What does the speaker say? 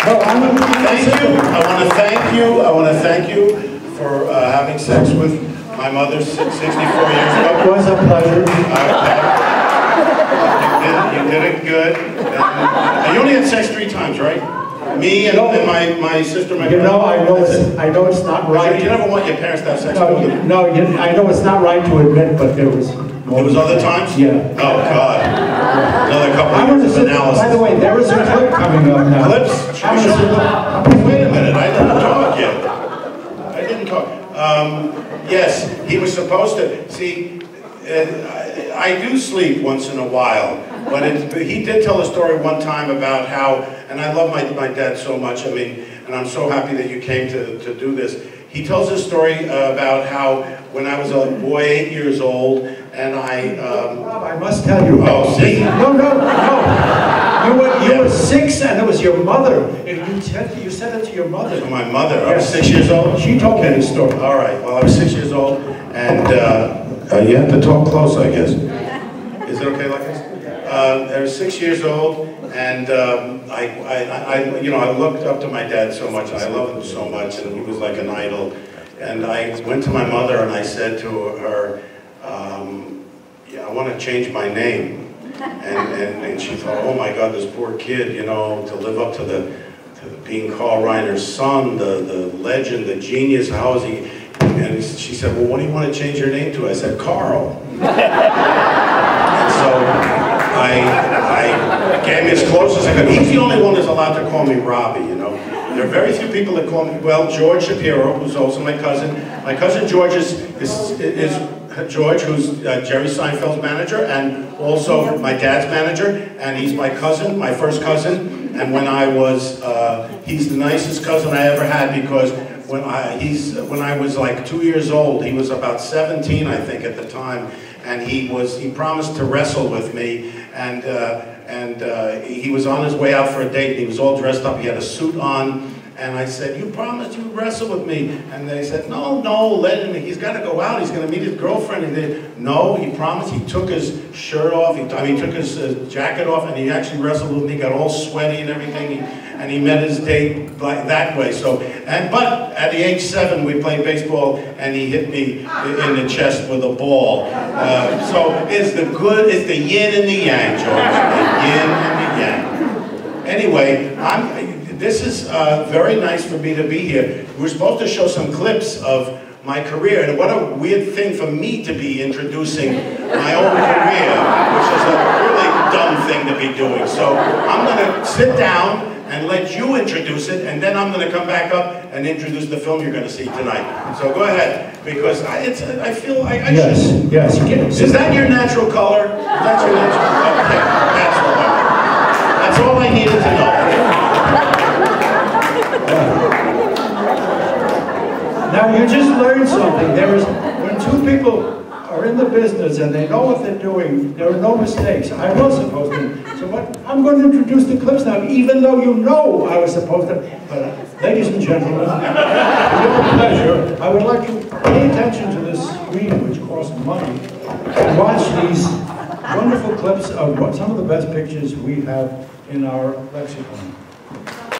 No, thank you. I want to thank you for having sex with my mother 64 years ago. It was a pleasure. You did it good. And you only had sex 3 times, right? Me and my sister, my brother. I know it's not right. You never want your parents to have sex with you. No, I know it's not right to admit, but there was. There was other times? Yeah. Oh God. Another couple of years of analysis. By the way, there is a clip coming up now. Clips? Wait a minute, I didn't talk yet. I didn't talk. Yes, he was supposed to. See, I do sleep once in a while, but he did tell a story one time about how, and I love my dad so much, I mean, and I'm so happy that you came to do this. He tells a story about how when I was a boy, 8 years old, and Rob, I must tell you. Oh, see? No. You were 6, and it was your mother. And you said it to your mother. To my mother. Yes. I was 6 years old? She told me this story. All right. Well, I was 6 years old, and you have to talk close, I guess. Is it okay like this? I was 6 years old, and I looked up to my dad so much, and I loved him so much, and he was like an idol. And I went to my mother, and I said to her, yeah, I want to change my name. And she thought, oh my God, this poor kid, you know, to live up to being Carl Reiner's son, the legend, the genius, how is he? And she said, well, what do you want to change your name to? I said, Carl. And so I came as close as I could. He's the only one that's allowed to call me Robbie, you know. There are very few people that call me, well, George Shapiro, who's also my cousin. My cousin George is George, who's Jerry Seinfeld's manager, and also my dad's manager, and he's my cousin, my first cousin. And when I was, he's the nicest cousin I ever had, because when I was like 2 years old, he was about 17, I think, at the time, and he promised to wrestle with me, and he was on his way out for a date, and he was all dressed up, he had a suit on, and I said, you promised you'd wrestle with me. And they said, no, let him, he's got to go out, he's going to meet his girlfriend. And they, no, he promised. He took his shirt off, he took his jacket off, and he actually wrestled with me, he got all sweaty and everything, and he met his date that way. So, but at the age 7, we played baseball, and he hit me in the chest with a ball. So it's the yin and the yang, George, the yin and the yang. Anyway, this is very nice for me to be here. We're supposed to show some clips of my career, and what a weird thing for me to be introducing my own career, which is a really dumb thing to be doing. So I'm going to sit down and let you introduce it, and then I'm going to come back up and introduce the film you're going to see tonight. So go ahead, because I feel I should. Yes. Is that your natural color? That's your natural color. Okay, that's all I needed to know. Now you just learned something. When 2 people are in the business and they know what they're doing, there are no mistakes. I was supposed to. So I'm going to introduce the clips now, even though you know I was supposed to. But ladies and gentlemen, with your pleasure, I would like you to pay attention to this screen, which costs money, and watch these wonderful clips of some of the best pictures we have in our lexicon.